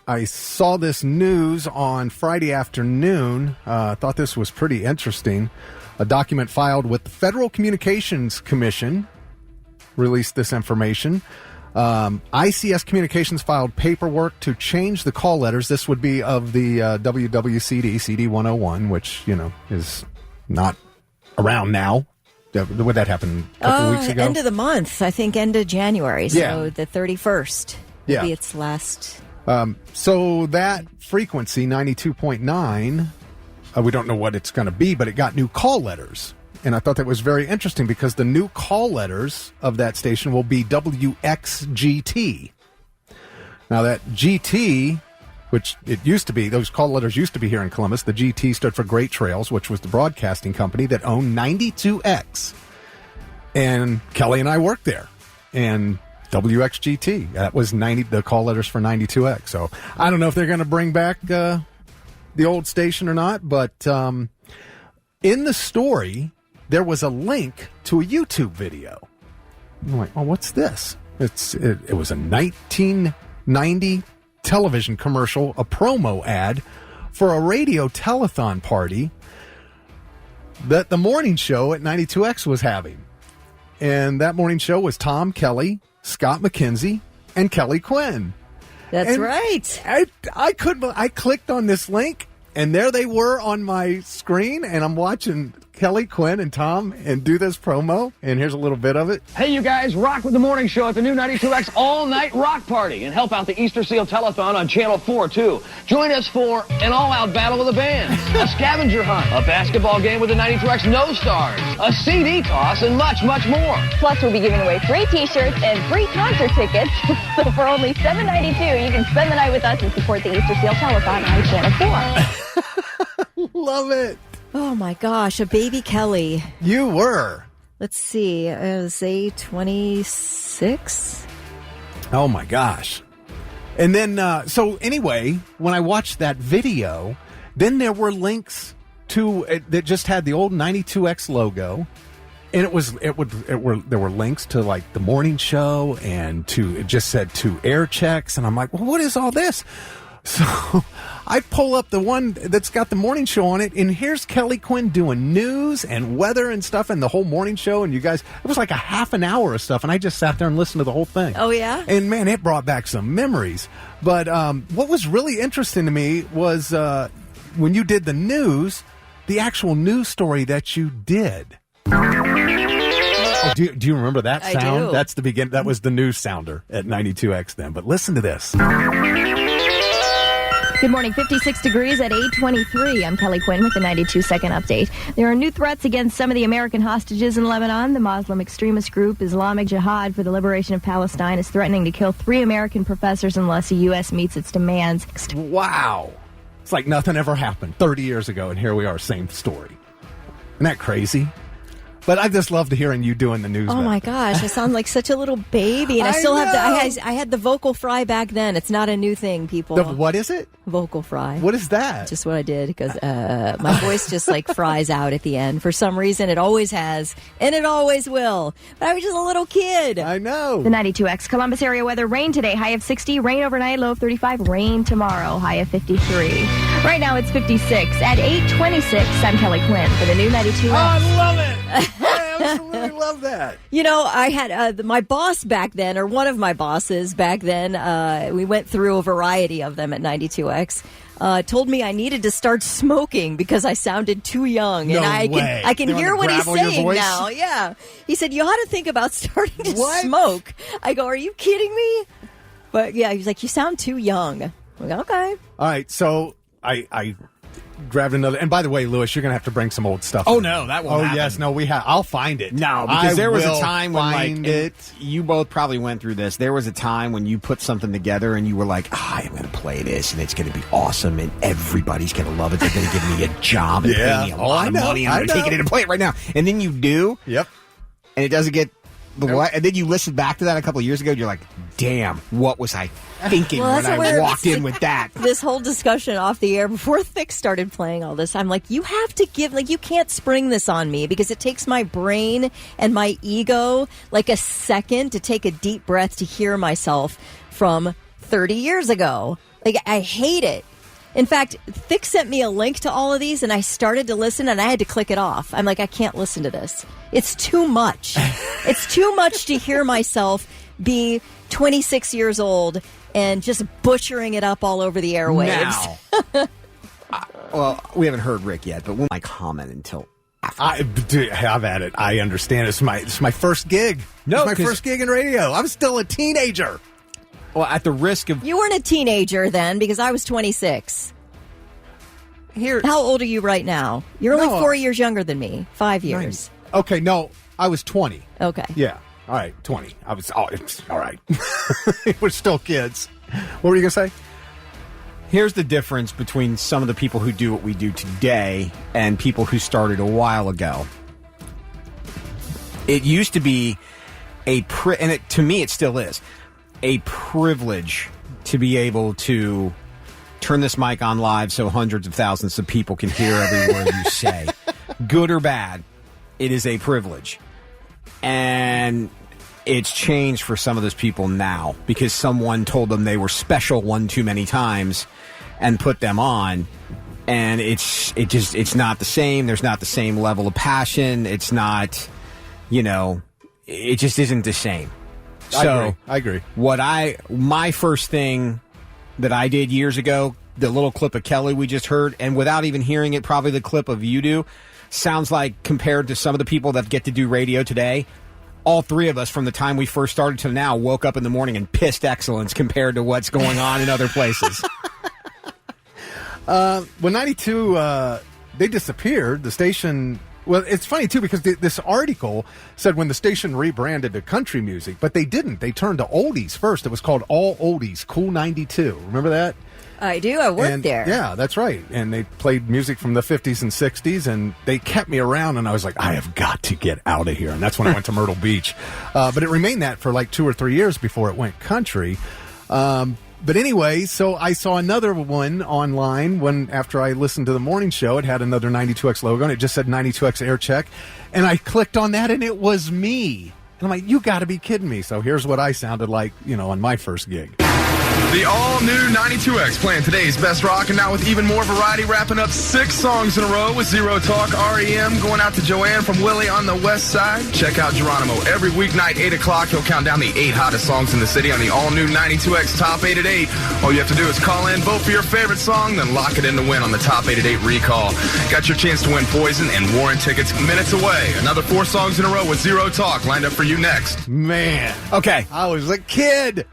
I saw this news on Friday afternoon. Thought this was pretty interesting. A document filed with the Federal Communications Commission released this information. ICS Communications filed paperwork to change the call letters. This would be of the WWCD, CD 101, which, is not around now. Would that happen a couple weeks ago? End of the month. I think end of January. So the 31st would be its last. So that frequency, 92.9, we don't know what it's going to be, but it got new call letters. And I thought that was very interesting because the new call letters of that station will be WXGT. Now that GT, which it used to be, those call letters used to be here in Columbus. The GT stood for Great Trails, which was the broadcasting company that owned 92X. And Kelly and I worked there. And WXGT, that was the call letters for 92X. So I don't know if they're going to bring back the old station or not, but in the story, there was a link to a YouTube video. I'm like, oh, what's this? It was a 1990 television commercial, a promo ad for a radio telethon party that the morning show at 92X was having. And that morning show was Tom Kelly, Scott McKenzie, and Kelly Quinn. That's right. I clicked on this link, and there they were on my screen, and I'm watching Kelly Quinn and Tom and do this promo, and here's a little bit of it. Hey, you guys, rock with the morning show at the new 92X all-night rock party and help out the Easter Seal Telethon on Channel 4, too. Join us for an all-out battle of the bands, a scavenger hunt, a basketball game with the 92X No-Stars, a CD toss, and much, much more. Plus, we'll be giving away free T-shirts and free concert tickets. So for only $7.92, you can spend the night with us and support the Easter Seal Telethon on Channel 4. Love it. Oh, my gosh. A baby Kelly. You were. Let's see. It was A26. Oh, my gosh. And then, so anyway, when I watched that video, then there were links to that just had the old 92X logo. And there were links to like the morning show and it just said to air checks. And I'm like, well, what is all this? So I pull up the one that's got the morning show on it, and here's Kelly Quinn doing news and weather and stuff and the whole morning show. And you guys, it was like a half an hour of stuff, and I just sat there and listened to the whole thing. Oh, yeah? And, man, it brought back some memories. But what was really interesting to me was when you did the news, the actual news story that you did. Oh, do you remember that sound? I do. That's the beginning. That was the news sounder at 92X then. But listen to this. Good morning. 56 degrees at 8:23. I'm Kelly Quinn with the 92-second update. There are new threats against some of the American hostages in Lebanon. The Muslim extremist group Islamic Jihad for the Liberation of Palestine is threatening to kill 3 American professors unless the U.S. meets its demands. Wow. It's like nothing ever happened 30 years ago, and here we are, same story. Isn't that crazy? But I just loved hearing you doing the news. Oh my gosh, I sound like such a little baby, and I still have I had the vocal fry back then. It's not a new thing, people. What is it? Vocal fry. What is that? Just what I did because my voice just like fries out at the end for some reason. It always has, and it always will. But I was just a little kid. I know. The 92X Columbus area weather: rain today, high of 60. Rain overnight, low of 35. Rain tomorrow, high of 53. Right now it's 56 at 8:26. I'm Kelly Quinn for the new 92X. Oh, I love it. I absolutely love that. You know, I had my boss back then, or one of my bosses back then, we went through a variety of them at 92X, told me I needed to start smoking because I sounded too young. No and way. I can hear what he's saying voice? now. Yeah. He said, you ought to think about starting to What? smoke. I go, are you kidding me? But yeah, he's like, you sound too young. I go, okay. All right, so I grabbed another. And by the way, Lewis, you're going to have to bring some old stuff. Oh, no, that won't happen. Yes, no, we have. I'll find it. No, because there was a time when, find it. you both probably went through this. There was a time when you put something together and you were like, I am going to play this and it's going to be awesome and everybody's going to love it. They're going to give me a job and pay me a lot of money. I'm going to take it in and play it right now. And then you do. Yep. And it doesn't get and then you listen back to that a couple of years ago and you're like, damn, what was I thinking when I walked in with that? This whole discussion off the air before Thick started playing all this, I'm like, you have to give, like, you can't spring this on me because it takes my brain and my ego like a second to take a deep breath to hear myself from 30 years ago. Like, I hate it. In fact, Thick sent me a link to all of these, and I started to listen, and I had to click it off. I'm like, I can't listen to this. It's too much. It's too much to hear myself be 26 years old and just butchering it up all over the airwaves. Now, well, we haven't heard Rick yet, but we'll not comment until after. Have at it. I understand. It's my first gig. No, it's my first gig in radio. I'm still a teenager. Well, at the risk of... You weren't a teenager then, because I was 26. How old are you right now? You're only 4 years younger than me. 5 years. Okay, no, I was 20. Okay. Yeah. All right, 20. I was all right. We're still kids. What were you going to say? Here's the difference between some of the people who do what we do today and people who started a while ago. It used to be to me it still is, a privilege to be able to turn this mic on live so hundreds of thousands of people can hear every word you say. Good or bad, it is a privilege. And it's changed for some of those people now because someone told them they were special one too many times and put them on. And it's not the same. There's not the same level of passion. It's not, it just isn't the same. So I agree. My first thing that I did years ago, the little clip of Kelly we just heard, and without even hearing it, probably the clip of you do, sounds like compared to some of the people that get to do radio today, all three of us from the time we first started to now woke up in the morning and pissed excellence compared to what's going on in other places. When 92, they disappeared, the station... Well, it's funny, too, because this article said when the station rebranded to country music, but they didn't. They turned to oldies first. It was called All Oldies, Cool 92. Remember that? I do. I worked there. Yeah, that's right. And they played music from the 50s and 60s, and they kept me around, and I was like, I have got to get out of here. And that's when I went to Myrtle Beach. But it remained that for like 2 or 3 years before it went country. But anyway, so I saw another one online after I listened to the morning show. It had another 92X logo, and it just said 92X Air Check. And I clicked on that, and it was me. And I'm like, you got to be kidding me. So here's what I sounded like, on my first gig. The all-new 92X playing today's best rock, and now with even more variety, wrapping up 6 songs in a row with Zero Talk, REM, going out to Joanne from Willie on the west side. Check out Geronimo every weeknight, 8 o'clock. He'll count down the 8 hottest songs in the city on the all-new 92X Top 8 at 8. All you have to do is call in, vote for your favorite song, then lock it in to win on the Top 8 at 8 recall. Got your chance to win Poison and Warren tickets minutes away. Another 4 songs in a row with Zero Talk lined up for you next. Man. Okay. I was a kid.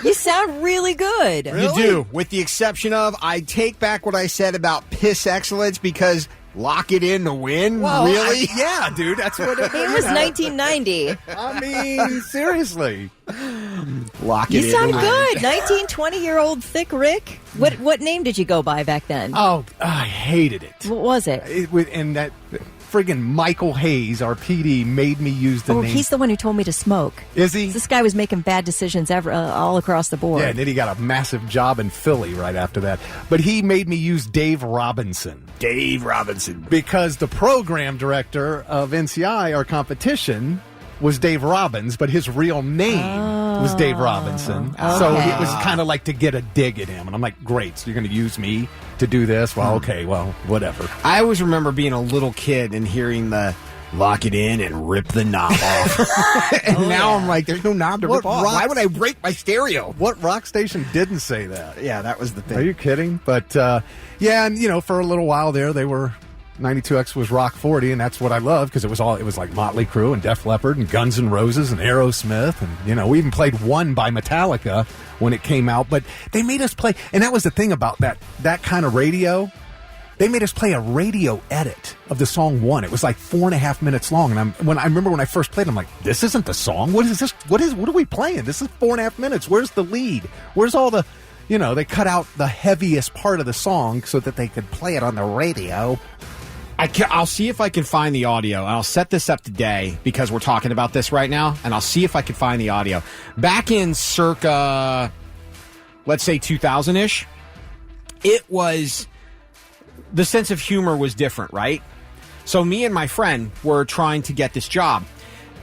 You sound really good. Really? You do, with the exception of I take back what I said about piss excellence because lock it in to win. Well, really? Yeah, dude, that's what it was. 1990. I mean, seriously. Lock it in. You sound to good. win. 19, 20-year-old Thick Rick. What name did you go by back then? Oh, I hated it. What was it? And that friggin' Michael Hayes, our PD, made me use the name. He's the one who told me to smoke. Is he? This guy was making bad decisions all across the board. Yeah, and then he got a massive job in Philly right after that. But he made me use Dave Robinson. Dave Robinson. Because the program director of NCI, our competition, was Dave Robbins, but his real name was Dave Robinson. Okay. So it was kind of like to get a dig at him. And I'm like, great, so you're going to use me to do this? Well, okay, well, whatever. I always remember being a little kid and hearing the lock it in and rip the knob off. And now I'm like, there's no knob to rip off. Why would I break my stereo? What rock station didn't say that? Yeah, that was the thing. Are you kidding? But, yeah, and, for a little while there, they were... 92X was Rock 40, and that's what I loved because it was like Motley Crue and Def Leppard and Guns N' Roses and Aerosmith, and we even played One by Metallica when it came out. But they made us play, and that was the thing about that kind of radio. They made us play a radio edit of the song One. It was like 4.5 minutes long, and I remember when I first played, I'm like, this isn't the song. What is this? What are we playing? This is 4.5 minutes. Where's the lead? Where's all the? They cut out the heaviest part of the song so that they could play it on the radio. I'll see if I can find the audio, and I'll set this up today because we're talking about this right now, and I'll see if I can find the audio. Back in circa, let's say 2000-ish, it was, the sense of humor was different, right? So me and my friend were trying to get this job,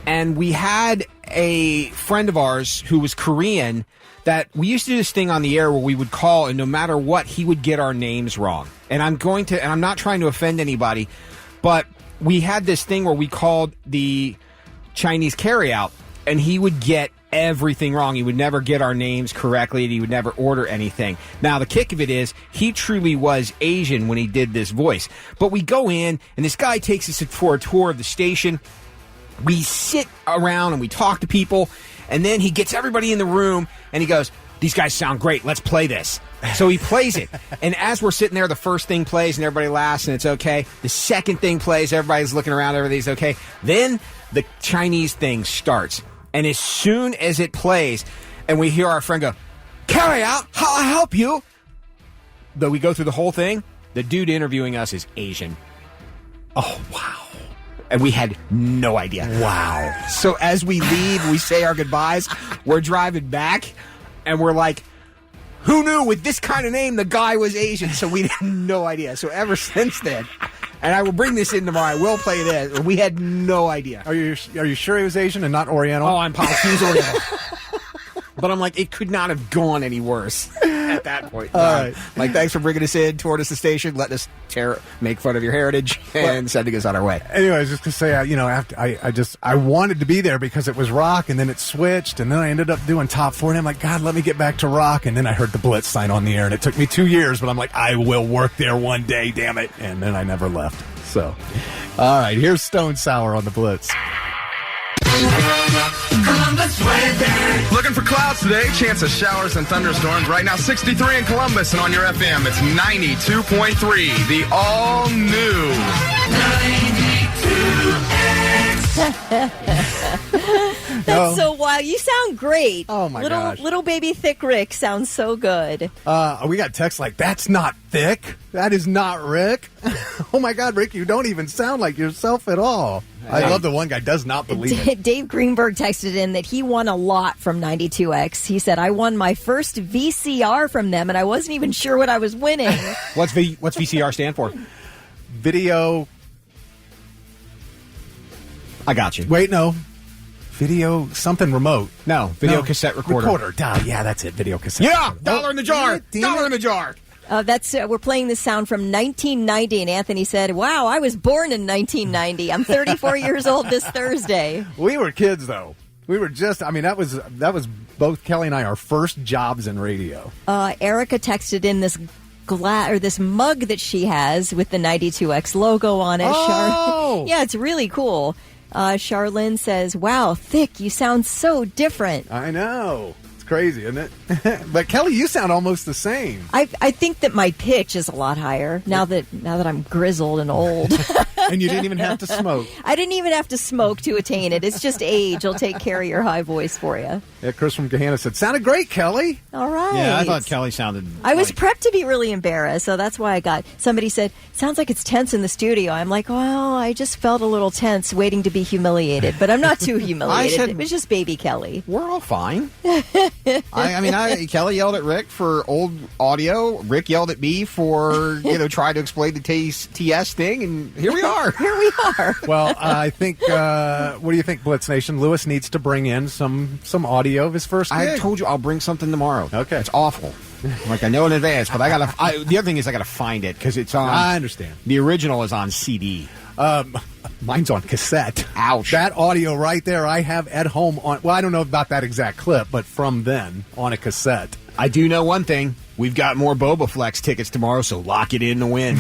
and we had a friend of ours who was Korean that we used to do this thing on the air where we would call, and no matter what, he would get our names wrong. And I'm not trying to offend anybody, but we had this thing where we called the Chinese carryout, and he would get everything wrong. He would never get our names correctly, and he would never order anything. Now, the kick of it is, he truly was Asian when he did this voice. But we go in, and this guy takes us for a tour of the station. We sit around, and we talk to people, and then he gets everybody in the room, and he goes, these guys sound great. Let's play this. So he plays it. And as we're sitting there, the first thing plays, and everybody laughs, and it's okay. The second thing plays, everybody's looking around, everything's okay. Then the Chinese thing starts. And as soon as it plays, and we hear our friend go, carry out, how I help you? Though we go through the whole thing, the dude interviewing us is Asian. Oh, wow. And we had no idea. Wow. So as we leave, we say our goodbyes, we're driving back, and we're like, who knew with this kind of name the guy was Asian? So we had no idea. So ever since then, and I will bring this in tomorrow, I will play this, we had no idea. Are you sure he was Asian and not Oriental? Oh, I'm positive he was Oriental. But I'm like, it could not have gone any worse at that point. All right. Like, thanks for bringing us in, touring us the station, letting us make fun of your heritage, and sending us on our way. Anyway, I was just going to say, I wanted to be there because it was rock, and then it switched, and then I ended up doing top 40, and I'm like, God, let me get back to rock, and then I heard the Blitz sign on the air, and it took me 2 years, but I'm like, I will work there one day, damn it, and then I never left. So, all right, here's Stone Sour on the Blitz. Looking for clouds today. Chance of showers and thunderstorms. Right now, 63 in Columbus, and on your FM, it's 92.3. The all-new 92X. That's so wild. You sound great. Oh, my gosh. Little baby Thick Rick sounds so good. We got texts like, that's not Thick. That is not Rick. Oh, my God, Rick, you don't even sound like yourself at all. I love the one guy does not believe it. Dave Greenberg texted in that he won a lot from 92X. He said, I won my first VCR from them, and I wasn't even sure what I was winning. What's VCR stand for? Video. I got you. Wait, no. Video something remote. No, video cassette recorder. Duh, yeah, that's it. Video cassette. Yeah, recorder. dollar in the jar. Dollar in the jar. We're playing this sound from 1990, and Anthony said, wow, I was born in 1990. I'm 34 years old this Thursday. We were kids, though. We were just, that was both Kelly and I, our first jobs in radio. Erica texted in this this mug that she has with the 92X logo on it. Oh! Yeah, it's really cool. Charlene says, wow, Thick, you sound so different. I know. It's crazy, isn't it? But Kelly, you sound almost the same. I think that my pitch is a lot higher now that I'm grizzled and old. And you didn't even have to smoke. I didn't even have to smoke to attain it. It's just age. Will take care of your high voice for you. Yeah, Chris from Gahanna said, sounded great, Kelly. All right. Yeah, I thought Kelly sounded... I was prepped to be really embarrassed, so that's why I got... Somebody said, sounds like it's tense in the studio. I'm like, well, I just felt a little tense waiting to be humiliated, but I'm not too humiliated. It was just baby Kelly. We're all fine. Kelly yelled at Rick for old audio. Rick yelled at me for, trying to explain the TS thing, and here we are. Here we are. Well, I think, what do you think, Blitz Nation? Lewis needs to bring in some audio of his first gig. I told you I'll bring something tomorrow. Okay. It's awful. Like, I know in advance, but the other thing is I gotta find it, because it's on... I understand. The original is on CD. Mine's on cassette. Ouch. That audio right there I have at home on... Well, I don't know about that exact clip, but from then, on a cassette. I do know one thing. We've got more Boba Flex tickets tomorrow, so lock it in to win.